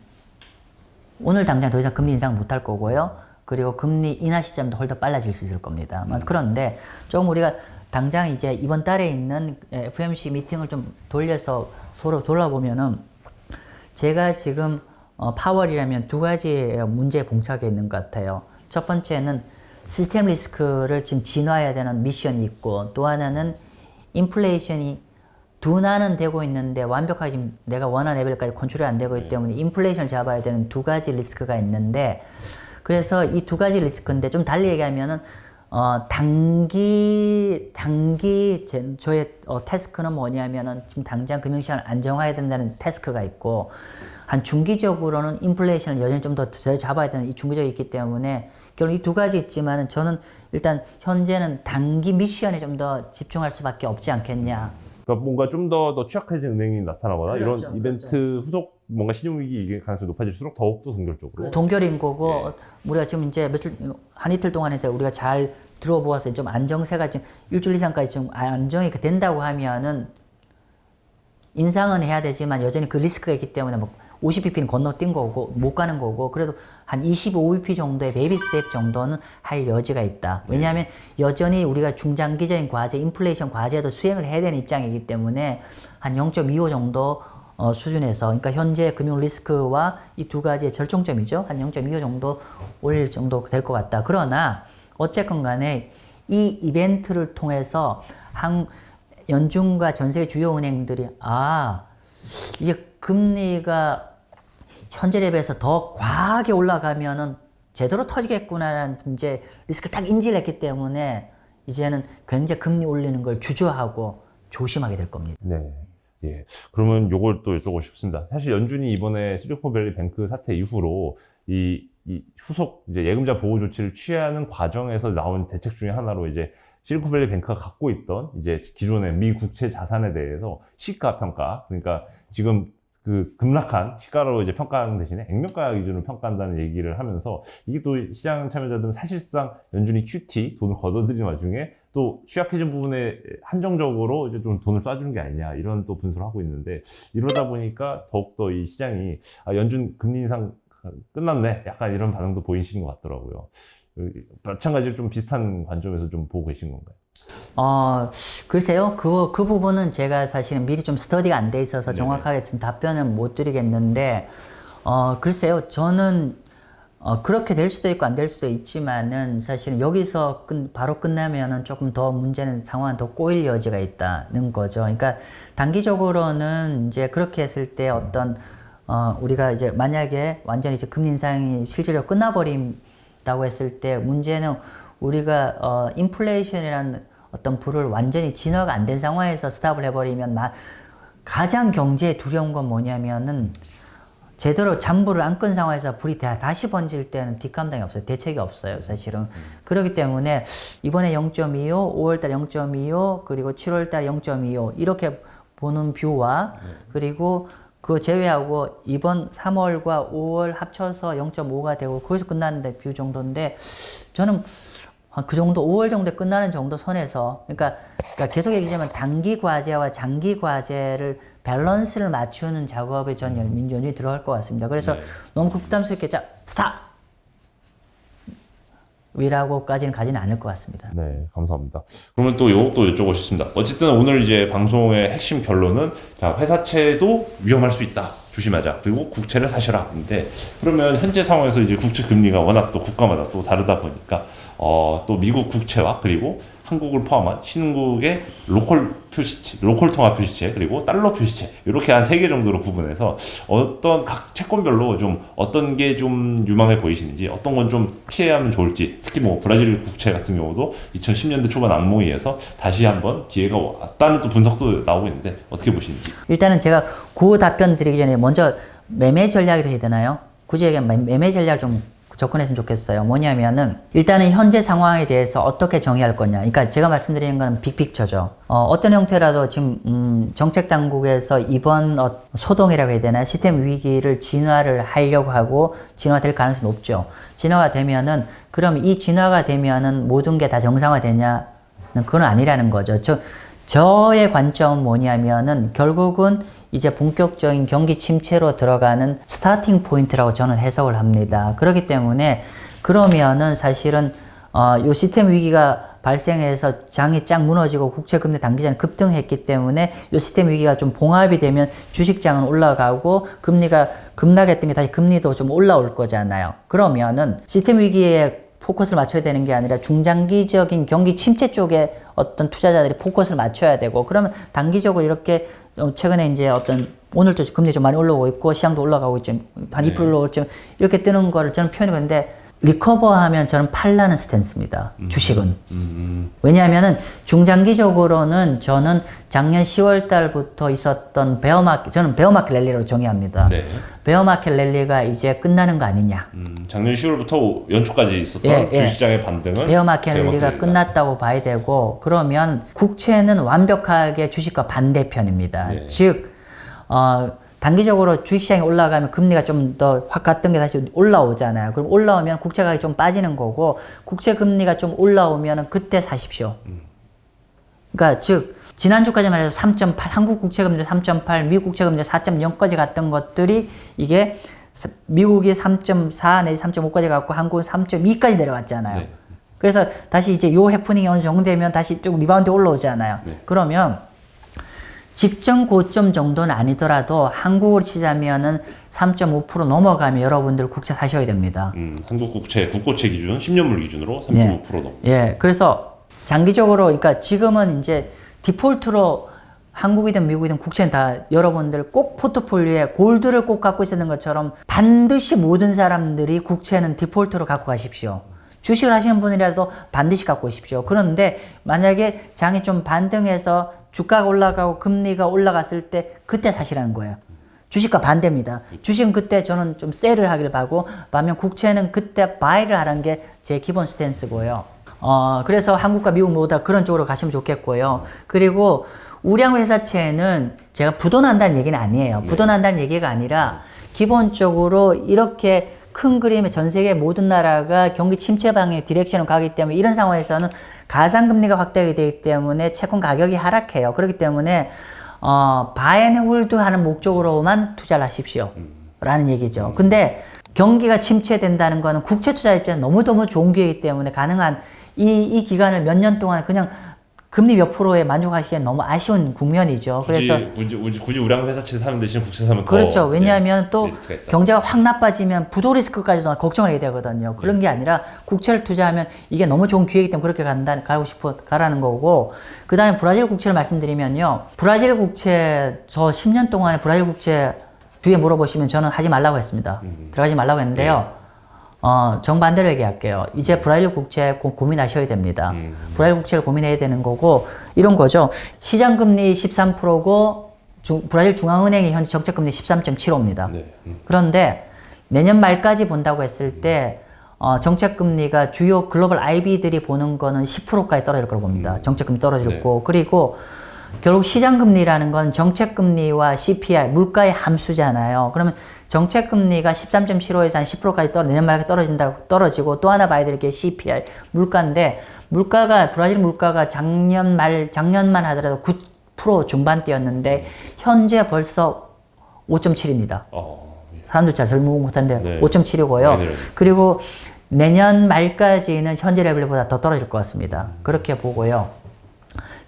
오늘 당장 더 이상 금리 인상 못 할 거고요. 그리고 금리 인하 시점도 훨 더 빨라질 수 있을 겁니다. 그런데 조금 우리가 당장 이제 이번 달에 있는 FOMC 미팅을 좀 돌려서 서로 돌아보면은 제가 지금 파월이라면 두 가지 문제에 봉착해 있는 것 같아요. 첫 번째는 시스템 리스크를 지금 진화해야 되는 미션이 있고, 또 하나는 인플레이션이 둔화는 되고 있는데 완벽하게 지금 내가 원하는 레벨까지 컨트롤이 안 되고 있기 때문에 인플레이션을 잡아야 되는 두 가지 리스크가 있는데, 그래서 이 두 가지 리스크인데 좀 달리 얘기하면은 저의 태스크는 뭐냐면은 지금 당장 금융시장을 안정화해야 된다는 태스크가 있고, 한 중기적으로는 인플레이션을 여전히 좀 더 잡아야 되는 이 중기적이 있기 때문에 결국 이 두 가지 있지만은 저는 일단 현재는 단기 미션에 좀 더 집중할 수밖에 없지 않겠냐. 그러니까 뭔가 좀 더 취약해진 은행이 나타나거나 그렇죠, 이런 이벤트 후속 뭔가 신용위기 이게 가능성이 높아질수록 더욱더 동결적으로. 동결인 거고, 우리가 지금 이제 한 이틀 동안 해서 우리가 잘 들어보아서 좀 안정세가 지금 일주일 이상까지 좀 안정이 된다고 하면은 인상은 해야 되지만 여전히 그 리스크가 있기 때문에 뭐 50bp는 건너뛴 거고 못 가는 거고, 그래도 한 25bp 정도의 베이비 스텝 정도는 할 여지가 있다. 왜냐하면 여전히 우리가 중장기적인 과제, 인플레이션 과제도 수행을 해야 되는 입장이기 때문에 한 0.25 정도 수준에서, 그러니까 현재 금융 리스크와 이 두 가지의 절정점이죠. 한 0.25 정도 올릴 정도 될 것 같다. 그러나 어쨌건 간에 이 이벤트를 통해서 연준과 전 세계 주요 은행들이 이게 금리가 현재 레벨에서 더 과하게 올라가면은 제대로 터지겠구나라는 이제 리스크를 딱 인지를 했기 때문에 이제는 굉장히 금리 올리는 걸 주저하고 조심하게 될 겁니다. 네. 예. 그러면 요걸 또 여쭤보고 싶습니다. 사실 연준이 이번에 실리콘밸리 뱅크 사태 이후로 이 후속 이제 예금자 보호 조치를 취하는 과정에서 나온 대책 중에 하나로 이제 실리콘밸리 뱅크가 갖고 있던 이제 기존의 미 국채 자산에 대해서 시가 평가, 그러니까 지금 그 급락한 시가로 이제 평가하는 대신에 액면가 기준으로 평가한다는 얘기를 하면서, 이게 또 시장 참여자들은 사실상 연준이 QT 돈을 걷어들이는 와중에 또 취약해진 부분에 한정적으로 이제 좀 돈을 쏴주는 게 아니냐, 이런 또 분석을 하고 있는데, 이러다 보니까 더욱더 이 시장이 연준 금리 인상 끝났네, 약간 이런 반응도 보이시는 것 같더라고요. 마찬가지로 좀 비슷한 관점에서 좀 보고 계신 건가요? 글쎄요. 그 부분은 제가 사실은 미리 좀 스터디가 안 돼 있어서 정확하게 답변은 못 드리겠는데, 글쎄요. 저는, 그렇게 될 수도 있고 안 될 수도 있지만은 사실은 여기서 바로 끝나면은 조금 더 문제는 상황은 더 꼬일 여지가 있다는 거죠. 그러니까 단기적으로는 이제 그렇게 했을 때 우리가 이제 만약에 완전히 이제 금리 인상이 실질적으로 끝나버린다고 했을 때 문제는 우리가 인플레이션이라는 어떤 불을 완전히 진화가 안 된 상황에서 스탑을 해버리면 가장 경제에 두려운 건 뭐냐면은 제대로 잠불을 안 끈 상황에서 불이 다시 번질 때는 뒷감당이 없어요. 대책이 없어요, 사실은. 그렇기 때문에 이번에 0.25, 5월달 0.25, 그리고 7월달 0.25 이렇게 보는 뷰와 그리고 그거 제외하고 이번 3월과 5월 합쳐서 0.5가 되고 거기서 끝나는데 뷰 정도인데, 저는 그 정도 5월 정도에 끝나는 정도 선에서, 그러니까 계속 얘기하자면 단기 과제와 장기 과제를 밸런스를 맞추는 작업에 전 연준이 들어갈 것 같습니다. 그래서 너무 극단스럽게 스탑! 이라고까지는 가지는 않을 것 같습니다. 네, 감사합니다. 그러면 또 요것도 여쭤보고 싶습니다. 어쨌든 오늘 이제 방송의 핵심 결론은, 자, 회사채도 위험할 수 있다, 조심하자, 그리고 국채를 사셔라. 근데 그러면 현재 상황에서 이제 국채 금리가 워낙 또 국가마다 또 다르다 보니까 또 미국 국채와 그리고 한국을 포함한 신흥국의 로컬 통화 표시채, 그리고 달러 표시채, 이렇게 한 3개 정도로 구분해서 어떤 각 채권별로 좀 어떤 게 좀 유망해 보이시는지, 어떤 건 좀 피해야 하면 좋을지, 특히 뭐 브라질 국채 같은 경우도 2010년대 초반 악몽에 의해서 다시 한번 기회가 왔다는 또 분석도 나오고 있는데 어떻게 보시는지. 일단은 제가 그 답변 드리기 전에 먼저 매매 전략이라 해야 되나요? 굳이 얘기하면 매매 전략 좀 접근했으면 좋겠어요. 뭐냐면은 일단은 현재 상황에 대해서 어떻게 정의할 거냐. 그러니까 제가 말씀드리는 건 빅픽처죠. 어떤 형태라도 지금 정책 당국에서 이번 소동이라고 해야 되나, 시스템 위기를 진화를 하려고 하고 진화될 가능성이 높죠. 진화가 되면은, 그럼 이 진화가 되면은 모든 게 다 정상화되냐는 그건 아니라는 거죠. 저의 관점은 뭐냐면은 결국은 이제 본격적인 경기 침체로 들어가는 스타팅 포인트라고 저는 해석을 합니다. 그렇기 때문에 그러면은 사실은 요 시스템 위기가 발생해서 장이 쫙 무너지고 국채 금리 단기전에 급등했기 때문에 요 시스템 위기가 좀 봉합이 되면 주식장은 올라가고 금리가 급락했던 게 다시 금리도 좀 올라올 거잖아요. 그러면은 시스템 위기에 포커스를 맞춰야 되는 게 아니라 중장기적인 경기 침체 쪽에 어떤 투자자들이 포커스를 맞춰야 되고, 그러면 단기적으로 이렇게 최근에 이제 어떤 오늘도 금리 좀 많이 올라오고 있고 시장도 올라가고 있죠. 한 2% 올라오고 있죠. 이렇게 뜨는 거를 저는 표현이 그런데 리커버하면 저는 팔라는 스탠스입니다. 주식은. 왜냐하면은 중장기적으로는 저는 작년 10월 달부터 있었던 베어마켓, 저는 베어마켓 랠리로 정의합니다. 네. 베어마켓 랠리가 이제 끝나는 거 아니냐. 작년 10월부터 연초까지 있었던 예, 예. 주식시장의 반등은 베어마켓 랠리가 끝났다고 봐야 되고, 그러면 국채는 완벽하게 주식과 반대편입니다. 네. 즉 단기적으로 주식시장이 올라가면 금리가 좀 더 확 갔던 게 다시 올라오잖아요. 그럼 올라오면 국채 가격이 좀 빠지는 거고, 국채 금리가 좀 올라오면 그때 사십시오. 그러니까 즉 지난주까지만 해도 3.8, 한국 국채 금리 3.8, 미국 국채 금리 4.0까지 갔던 것들이 이게 미국이 3.4 내지 3.5까지 갔고 한국은 3.2까지 내려갔잖아요. 네. 그래서 다시 이제 요 해프닝이 어느 정도 되면 다시 좀 리바운드 올라오잖아요. 네. 그러면 직전 고점 정도는 아니더라도 한국으로 치자면은 3.5% 넘어가면 여러분들 국채 사셔야 됩니다. 한국 국채, 국고채 기준, 10년물 기준으로 3.5% 넘어. 예, 그래서 장기적으로, 그러니까 지금은 이제 디폴트로 한국이든 미국이든 국채는 다 여러분들 꼭 포트폴리오에 골드를 꼭 갖고 있는 것처럼 반드시 모든 사람들이 국채는 디폴트로 갖고 가십시오. 주식을 하시는 분이라도 반드시 갖고 오십시오. 그런데 만약에 장이 좀 반등해서 주가가 올라가고 금리가 올라갔을 때 그때 사시라는 거예요. 주식과 반대입니다. 주식은 그때 저는 좀 셀을 하길 바고, 반면 국채는 그때 바이를 하라는 게 제 기본 스탠스고요. 그래서 한국과 미국 모두 다 그런 쪽으로 가시면 좋겠고요. 그리고 우량 회사채는 제가 부도난다는 얘기는 아니에요. 부도난다는 얘기가 아니라 기본적으로 이렇게 큰 그림의 전 세계 모든 나라가 경기 침체 방향의 디렉션을 가기 때문에 이런 상황에서는 가상금리가 확대가 되기 때문에 채권 가격이 하락해요. 그렇기 때문에 바이앤홀드 하는 목적으로만 투자를 하십시오. 라는 얘기죠. 근데 경기가 침체된다는 거는 국채 투자 입장에서 너무너무 좋은 기회이기 때문에 가능한 이 기간을 몇 년 동안 그냥 금리 몇 프로에 만족하시기엔 너무 아쉬운 국면이죠. 그래서 굳이 우량 회사채 사는 대신 국채 사면 그렇죠. 더 왜냐하면 또 메리트가 있다. 경제가 확 나빠지면 부도 리스크까지도 걱정을 해야 되거든요. 그런 게 아니라 국채를 투자하면 이게 너무 좋은 기회이기 때문에 그렇게 가라는 거고, 그 다음에 브라질 국채를 말씀드리면요. 브라질 국채, 저 10년 동안에 브라질 국채 주위에 물어보시면 저는 하지 말라고 했습니다. 들어가지 말라고 했는데요. 정반대로 얘기할게요. 이제 브라질 국채 고민하셔야 됩니다. 브라질 국채를 고민해야 되는 거고, 이런 거죠. 시장금리 13%고 브라질 중앙은행이 현재 정책금리 13.75입니다. 네. 그런데 내년 말까지 본다고 했을 때 정책금리가 주요 글로벌 IB들이 보는 거는 10%까지 떨어질 거라고 봅니다. 정책금리 떨어질 거고, 그리고 결국 시장금리라는 건 정책금리와 CPI, 물가의 함수잖아요. 그러면 정책금리가 13.75에서 한 10%까지 내년 말에 떨어지고, 또 하나 봐야 될 게 CPI, 물가인데, 브라질 물가가 작년만 하더라도 9% 중반대였는데, 현재 벌써 5.7입니다. 사람들 잘 설명 못한데, 네. 5.7이고요. 네. 그리고 내년 말까지는 현재 레벨보다 더 떨어질 것 같습니다. 그렇게 보고요.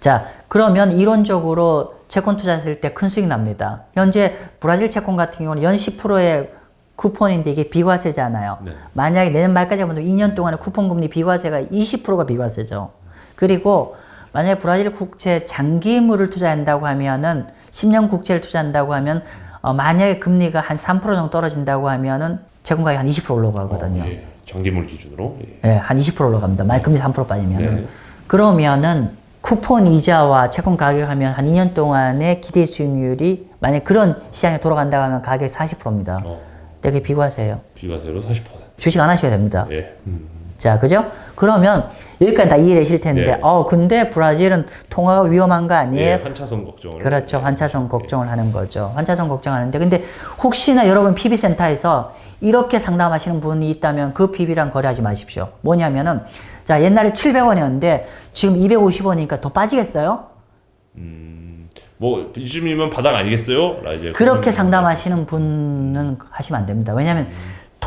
자, 그러면 이론적으로 채권 투자했을 때 큰 수익 납니다. 현재 브라질 채권 같은 경우는 연 10%의 쿠폰인데 이게 비과세잖아요. 네. 만약에 내년 말까지 보면 2년 동안에 쿠폰 금리 비과세가 20%가 비과세죠. 그리고 만약에 브라질 국채 장기물을 투자한다고 하면은 10년 국채를 투자한다고 하면 만약에 금리가 한 3% 정도 떨어진다고 하면은 채권 가격이 한 20% 올라가거든요. 예. 장기물 기준으로. 예, 한 20% 올라갑니다. 만약 금리 3% 빠지면은. 네. 그러면은 쿠폰 이자와 채권 가격하면 한 2년 동안의 기대 수익률이 만약 그런 시장에 돌아간다고 하면 가격이 40%입니다. 그게 비과세예요. 비과세로 40%. 주식 안 하셔야 됩니다. 예. 자, 그죠? 그러면 여기까지 다 이해되실 텐데, 네. 근데 브라질은 통화가 위험한 거 아니에요? 예, 환차손 걱정을. 그렇죠. 환차손 걱정을 하는 거죠. 환차손 걱정하는데, 근데 혹시나 여러분 PB센터에서 이렇게 상담하시는 분이 있다면 그 PB랑 거래하지 마십시오. 뭐냐면은, 자, 옛날에 700원이었는데 지금 250원이니까 더 빠지겠어요? 뭐 이쯤이면 바닥 아니겠어요? 라 이제 그렇게 상담하시는 분은 하시면 안 됩니다. 왜냐하면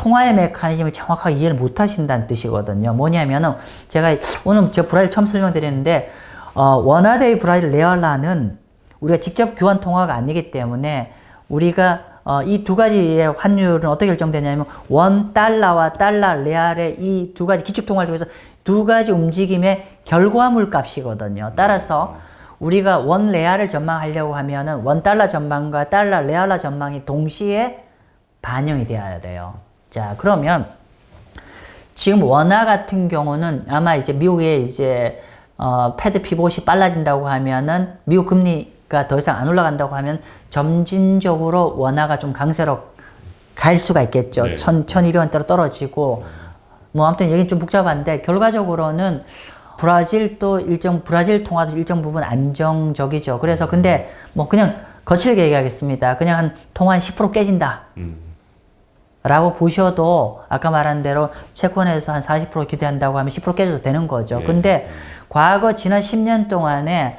통화의 메커니즘을 정확하게 이해를 못 하신다는 뜻이거든요. 뭐냐면은 제가 오늘 저 브라질 처음 설명드리는데 원화대의 브라질 레알라는 우리가 직접 교환 통화가 아니기 때문에 우리가 이 두 가지의 환율은 어떻게 결정되냐면 원 달러와 달러 레알의 이 두 가지 기축 통화를 통해서 두 가지 움직임의 결과물 값이거든요. 따라서 우리가 원 레알을 전망하려고 하면은 원 달러 전망과 달러 레알라 전망이 동시에 반영이 되어야 돼요. 자, 그러면 지금 원화 같은 경우는 아마 이제 미국에 이제 패드 피봇이 빨라진다고 하면은 미국 금리가 더 이상 안 올라간다고 하면 점진적으로 원화가 좀 강세로 갈 수가 있겠죠. 네. 1200원대로 떨어지고 뭐 아무튼 얘기는 좀 복잡한데 결과적으로는 브라질 통화도 일정 부분 안정적이죠. 그래서 근데 뭐 그냥 거칠게 얘기하겠습니다. 그냥 한 통화 10% 깨진다. 라고 보셔도 아까 말한 대로 채권에서 한 40% 기대한다고 하면 10% 깨져도 되는 거죠. 네. 근데 과거 지난 10년 동안에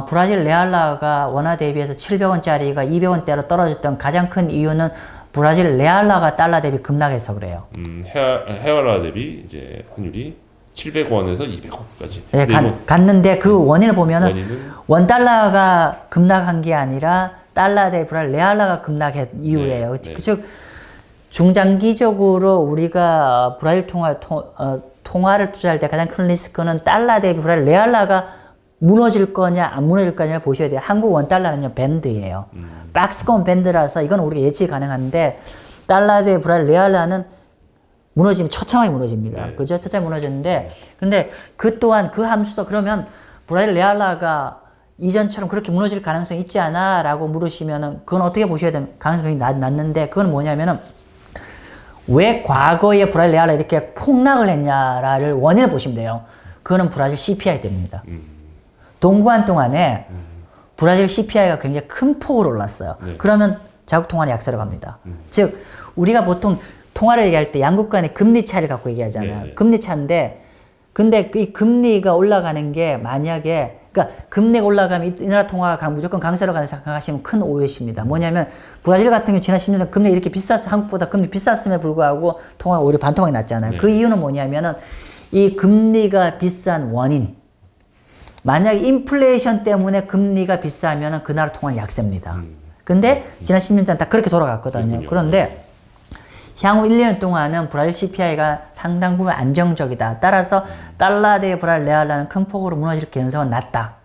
브라질 레알라가 원화 대비해서 700원짜리가 200원대로 떨어졌던 가장 큰 이유는 브라질 레알라가 달러 대비 급락해서 그래요. 헤아라 대비 이제 환율이 700원에서 200원까지. 네, 갔는데 그 원인을 보면은 원인은 원 달러가 급락한 게 아니라 달러 대 브라질 레알라가 급락한 이유예요. 네. 즉 중장기적으로 우리가 브라질 통화를 투자할 때 가장 큰 리스크는 달러 대비 브라질 레알라가 무너질 거냐 안 무너질 거냐를 보셔야 돼요. 한국 원 달러는요 밴드예요. 박스권 밴드라서 이건 우리가 예측이 가능한데 달러 대비 브라질 레알라는 무너지면 처참하게 무너집니다. 네. 그죠? 처참하게 무너지는데 근데 그 또한 그 함수도 그러면 브라질 레알라가 이전처럼 그렇게 무너질 가능성이 있지 않아? 라고 물으시면은 그건 어떻게 보셔야 되면 가능성이 낮는데 그건 뭐냐면은 왜 과거에 브라질 레알라 이렇게 폭락을 했냐를 원인을 보시면 돼요. 그거는 브라질 CPI 때문입니다. 동구한 동안에 브라질 CPI가 굉장히 큰 폭으로 올랐어요. 네. 그러면 자국 통화는 약세로 갑니다. 즉 우리가 보통 통화를 얘기할 때 양국 간의 금리 차이를 갖고 얘기하잖아요. 네. 금리 차인데 근데 이 금리가 올라가는 게 만약에 그러니까 금리가 올라가면 이 나라 통화가 무조건 강세로 가는 생각하시면 큰 오해십니다. 뭐냐면 브라질 같은 경우 지난 10년 전 금리가 이렇게 비쌌어 한국보다 금리 비쌌음에 불구하고 통화가 오히려 반토막이 났잖아요. 네. 그 이유는 뭐냐면은 이 금리가 비싼 원인 만약에 인플레이션 때문에 금리가 비싸면은 그 나라 통화는 약세입니다. 근데 지난 10년 전 다 그렇게 돌아갔거든요. 그렇군요. 그런데 향후 1, 2년 동안은 브라질 CPI가 상당 부분 안정적이다. 따라서 달러 대 브라질 레알라는 큰 폭으로 무너질 가능성은 낮다.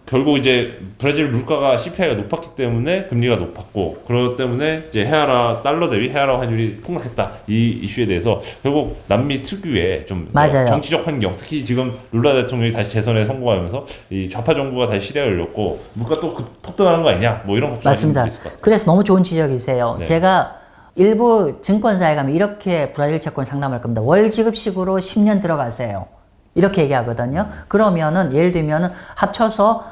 결국 이제 브라질 물가가 CPI가 높았기 때문에 금리가 높았고 그렇기 때문에 이제 헤아라 달러 대비 헤아라 환율이 폭락했다 이 이슈에 대해서 결국 남미 특유의 좀 맞아요. 정치적 환경 특히 지금 룰라 대통령이 다시 재선에 성공하면서 이 좌파 정부가 다시 시대가 열렸고 물가 또 폭등하는 거 아니냐 뭐 이런 걱정이 맞습니다. 있을 것 같아요. 그래서 너무 좋은 지적이세요. 네. 제가 일부 증권사에 가면 이렇게 브라질 채권 상담할 겁니다. 월 지급식으로 10년 들어가세요. 이렇게 얘기하거든요. 그러면은 예를 들면은 합쳐서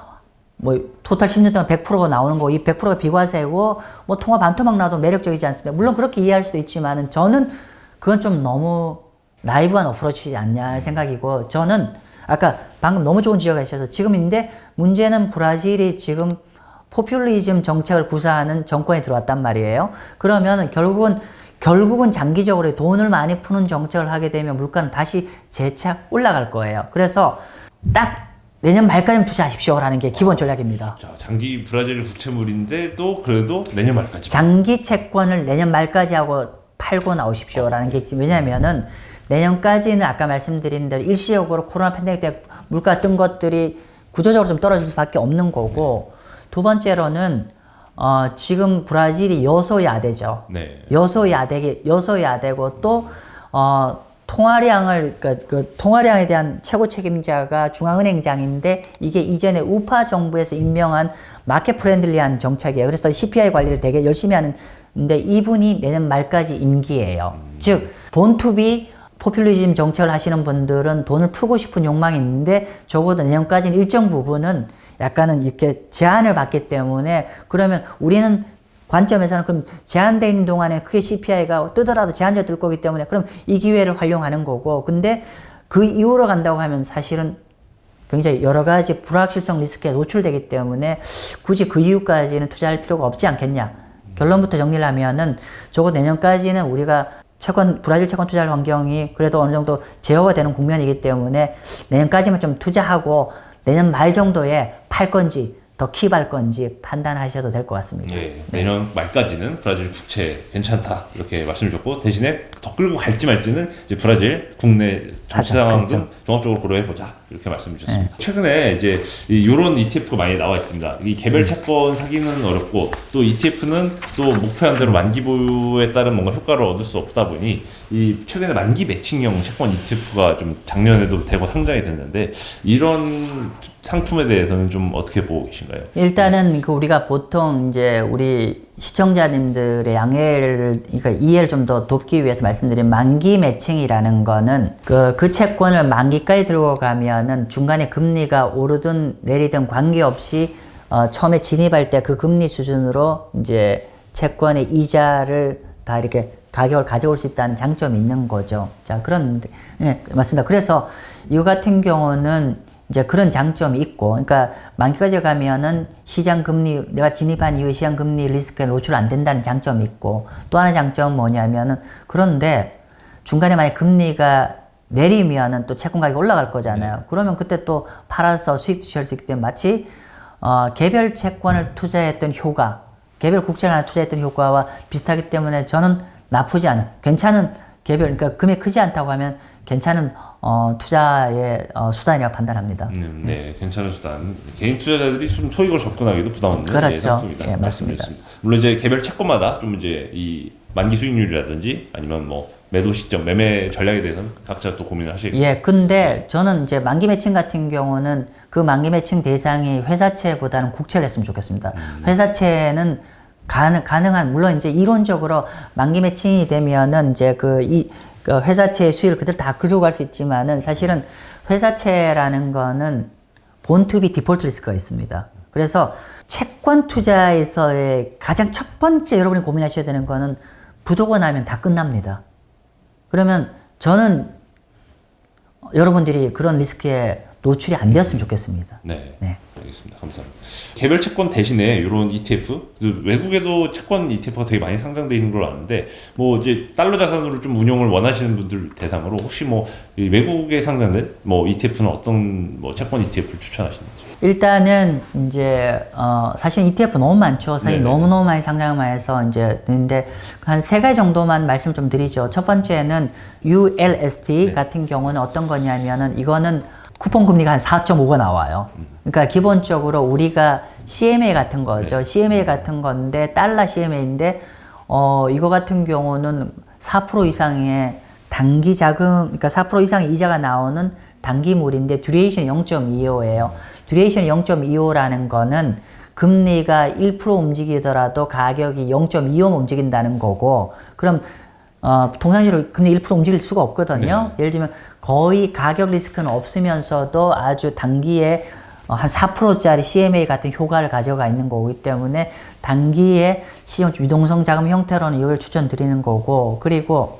뭐 토탈 10년 동안 100%가 나오는 거 이 100%가 비과세고 뭐 통화 반토막 나도 매력적이지 않습니다. 물론 그렇게 이해할 수도 있지만은 저는 그건 좀 너무 나이브한 어프로치지 않냐 생각이고 저는 아까 방금 너무 좋은 지적을 하셔서 지금인데 문제는 브라질이 지금 포퓰리즘 정책을 구사하는 정권에 들어왔단 말이에요. 그러면 결국은 장기적으로 돈을 많이 푸는 정책을 하게 되면 물가는 다시 재차 올라갈 거예요. 그래서 딱 내년 말까지는 투자하십시오라는 게 기본 전략입니다. 자, 장기 브라질 국채물인데 또 그래도 내년 말까지. 장기 채권을 내년 말까지 하고 팔고 나오십시오라는 게 왜냐면은 내년까지는 아까 말씀드린 대로 일시적으로 코로나 팬데믹 때 물가 뜬 것들이 구조적으로 좀 떨어질 수밖에 없는 거고 두 번째로는 지금 브라질이 여소야대죠. 네. 여소야대고 또 통화량을 그 통화량에 대한 최고 책임자가 중앙은행장인데 이게 이전에 우파 정부에서 임명한 마켓 프렌들리한 정책이에요. 그래서 CPI 관리를 되게 열심히 하는데 이분이 내년 말까지 임기예요. 즉 본투비 포퓰리즘 정책을 하시는 분들은 돈을 풀고 싶은 욕망이 있는데 적어도 내년까지는 일정 부분은 약간은 이렇게 제한을 받기 때문에 그러면 우리는 관점에서는 그럼 제한되어 있는 동안에 크게 CPI가 뜨더라도 제한제 뜰 거기 때문에 그럼 이 기회를 활용하는 거고 근데 그 이후로 간다고 하면 사실은 굉장히 여러 가지 불확실성 리스크에 노출되기 때문에 굳이 그 이후까지는 투자할 필요가 없지 않겠냐. 결론부터 정리를 하면은 적어도 내년까지는 우리가 브라질 채권 투자 환경이 그래도 어느 정도 제어가 되는 국면이기 때문에 내년까지만 좀 투자하고 내년 말 정도에 팔 건지 더 킵할 건지 판단하셔도 될 것 같습니다. 예, 내년 말까지는 브라질 국채 괜찮다 이렇게 말씀을 주셨고 대신에 더 끌고 갈지 말지는 이제 브라질 국내 정치 상황 등 그렇죠. 종합적으로 고려해 보자 이렇게 말씀 주셨습니다. 최근에 이제 이런 ETF가 많이 나와 있습니다. 이 개별 채권 사기는 어렵고 또 ETF는 또 목표한 대로 만기 보유에 따른 뭔가 효과를 얻을 수 없다 보니 이 최근에 만기 매칭형 채권 ETF가 좀 작년에도 되고 상장이 됐는데 이런 상품에 대해서는 좀 어떻게 보고 계신가요? 일단은 그 우리가 보통 이제 우리 시청자님들의 양해를 그러니까 이해를 좀 더 돕기 위해서 말씀드린 만기 매칭이라는 거는 그 채권을 만기까지 들고 가면은 중간에 금리가 오르든 내리든 관계없이 처음에 진입할 때 그 금리 수준으로 이제 채권의 이자를 다 이렇게 가격을 가져올 수 있다는 장점이 있는 거죠. 자, 그런데 네, 맞습니다. 그래서 이거 같은 경우는 이제 그런 장점이 있고, 그러니까 만기까지 가면은 시장 금리, 내가 진입한 이후에 시장 금리 리스크에 노출 안 된다는 장점이 있고, 또 하나의 장점은 뭐냐면은, 그런데 중간에 만약 금리가 내리면은 또 채권 가격이 올라갈 거잖아요. 네. 그러면 그때 또 팔아서 수익 취할 수 있기 때문에 마치 개별 채권을 투자했던 효과, 개별 국채를 하나 투자했던 효과와 비슷하기 때문에 저는 나쁘지 않은, 괜찮은 개별, 그러니까 금액이 크지 않다고 하면 괜찮은 투자의 수단이라고 판단합니다. 네, 괜찮은 수단. 개인 투자자들이 좀 소액으로 접근하기도 부담 없는 그렇죠. 상품이다. 예, 맞습니다. 물론 이제 개별 채권마다 좀 이제 이 만기 수익률이라든지 아니면 뭐 매도 시점, 매매 전략에 대해서는 각자 또 고민을 하시겠죠. 예, 근데 저는 이제 만기 매칭 같은 경우는 그 만기 매칭 대상이 회사채보다는 국채를 했으면 좋겠습니다. 회사채는 가능한, 물론 이제 이론적으로 만기 매칭이 되면은 이제 그 회사채의 수익을 그대로 다 끌고 갈 수 있지만은 사실은 회사채라는 거는 본투비 디폴트 리스크가 있습니다. 그래서 채권 투자에서의 가장 첫 번째 여러분이 고민하셔야 되는 거는 부도가 나면 다 끝납니다. 그러면 저는 여러분들이 그런 리스크에 노출이 안 되었으면 좋겠습니다. 네. 네. 알겠습니다. 감사합니다. 개별 채권 대신에 이런 ETF, 외국에도 채권 ETF가 되게 많이 상장돼 있는 걸 아는데, 뭐 이제 달러 자산으로 좀 운용을 원하시는 분들 대상으로 혹시 뭐 외국에 상장된 뭐 ETF는 어떤 뭐 채권 ETF를 추천하시는지? 일단은 이제 사실 ETF 너무 많죠. 사실 네네. 너무너무 많이 상장해서 이제 있는데 한 세 가지 정도만 말씀 좀 드리죠. 첫 번째는 ULST 네. 같은 경우는 어떤 거냐면은 이거는 쿠폰 금리가 한 4.5가 나와요. 그러니까 기본적으로 우리가 CMA 같은 거죠. 네. CMA 같은 건데 달러 CMA인데 이거 같은 경우는 4% 이상의 단기 자금, 그러니까 4% 이상의 이자가 나오는 단기물인데 듀레이션 0.25예요. 듀레이션 0.25라는 거는 금리가 1% 움직이더라도 가격이 0.25만 움직인다는 거고, 그럼 통상적으로 금리 1% 움직일 수가 없거든요. 예를 들면 거의 가격 리스크는 없으면서도 아주 단기에 한 4%짜리 CMA 같은 효과를 가져가 있는 거기 때문에 단기에 시형 유동성 자금 형태로는 이걸 추천드리는 거고, 그리고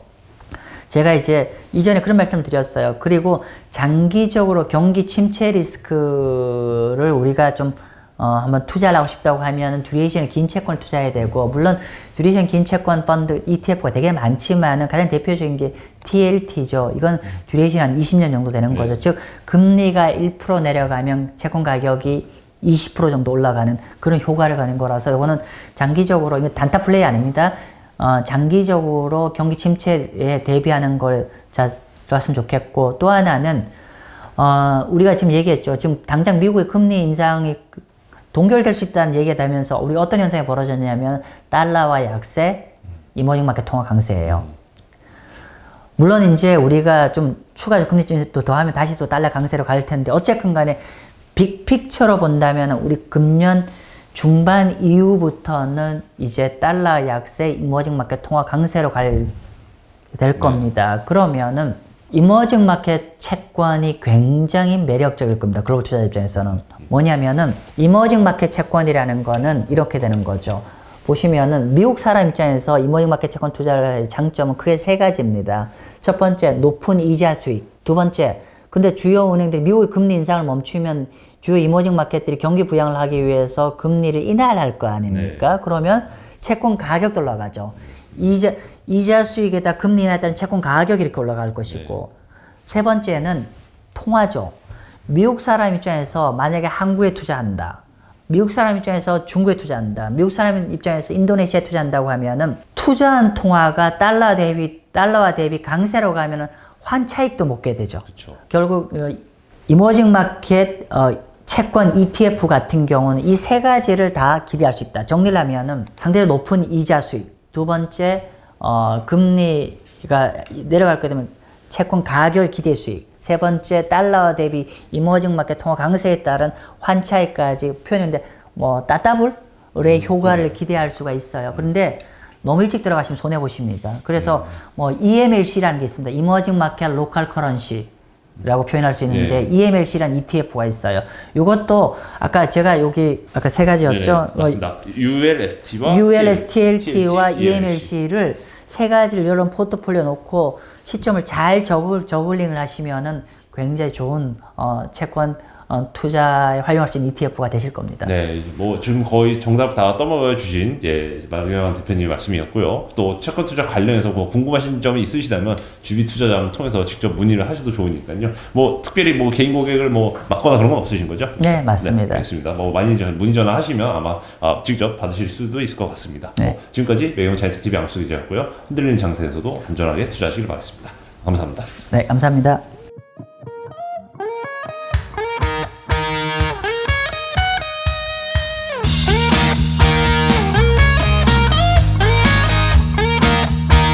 제가 이제 이전에 그런 말씀을 드렸어요. 그리고 장기적으로 경기 침체 리스크를 우리가 좀 한번 투자를 하고 싶다고 하면 듀레이션이 긴 채권을 투자해야 되고, 물론 듀레이션 긴 채권 펀드 ETF가 되게 많지만은 가장 대표적인 게 TLT죠. 이건 듀레이션이 한 20년 정도 되는 거죠. 즉 금리가 1% 내려가면 채권 가격이 20% 정도 올라가는 그런 효과를 가는 거라서 이거는 장기적으로, 이거 단타 플레이 아닙니다. 장기적으로 경기 침체에 대비하는 걸 좋았으면 좋겠고, 또 하나는 우리가 지금 얘기했죠. 지금 당장 미국의 금리 인상이 동결될 수 있다는 얘기가 되면서 우리 어떤 현상이 벌어졌냐면 달러와 약세, 이머징 마켓 통화 강세예요. 물론 이제 우리가 좀 추가 금리 좀 또 더하면 다시 또 달러 강세로 갈 텐데, 어쨌든 간에 빅픽처로 본다면 우리 금년 중반 이후부터는 이제 달러 약세, 이머징 마켓 통화 강세로 될 겁니다. 그러면은 이머징 마켓 채권이 굉장히 매력적일 겁니다. 글로벌 투자 입장에서는. 뭐냐면은 이머징 마켓 채권이라는 거는 이렇게 되는 거죠. 보시면은 미국 사람 입장에서 이머징 마켓 채권 투자의 장점은 크게 세 가지입니다. 첫 번째, 높은 이자 수익. 두 번째, 근데 주요 은행들이 미국의 금리 인상을 멈추면 주요 이머징 마켓들이 경기 부양을 하기 위해서 금리를 인하할 거 아닙니까? 그러면 채권 가격도 올라가죠. 이자 수익에다 금리 인하에 따른 채권 가격이 이렇게 올라갈 것이고 세 번째는 통화죠. 미국 사람 입장에서 만약에 한국에 투자한다. 미국 사람 입장에서 중국에 투자한다. 미국 사람 입장에서 인도네시아에 투자한다고 하면은 투자한 통화가 달러와 대비 강세로 가면은 환차익도 먹게 되죠. 그쵸. 결국 이머징 마켓 채권 ETF 같은 경우는 이 세 가지를 다 기대할 수 있다. 정리를 하면은 상대로 높은 이자 수익, 두 번째 금리가 내려갈 거 되면 채권 가격 기대 수익, 세 번째 달러와 대비 이머징 마켓 통화 강세에 따른 환차익까지 표현했는데 뭐 따따블의 효과를 기대할 수가 있어요. 그런데 너무 일찍 들어가시면 손해 보십니다. 그래서 뭐 EMLC라는 게 있습니다. 이머징 마켓 로컬 커런시라고 표현할 수 있는데 EMLC라는 ETF가 있어요. 이것도 아까 제가 여기 아까 세 가지였죠. 맞습니다. ULST와 ULSTLT와 EMLC를 세 가지를 이런 포트폴리오 놓고 시점을 잘 저글링을 하시면은 굉장히 좋은 채권 투자에 활용할 수 있는 ETF가 되실 겁니다. 네, 뭐 지금 거의 정답 다 떠먹여 주신 이제 마경환 대표님 말씀이었고요. 또 채권 투자 관련해서 뭐 궁금하신 점이 있으시다면 주비 투자자를 통해서 직접 문의를 하셔도 좋으니까요. 뭐 특별히 뭐 개인 고객을 뭐 막거나 그런 건 없으신 거죠? 네, 맞습니다. 네, 알겠습니다. 뭐 많이 문의 전화하시면 아마 직접 받으실 수도 있을 것 같습니다. 네. 뭐 지금까지 매경 자이언트 TV 양수 기자였고요. 흔들리는 장세에서도 안전하게 투자하시길 바라겠습니다. 감사합니다. 네, 감사합니다.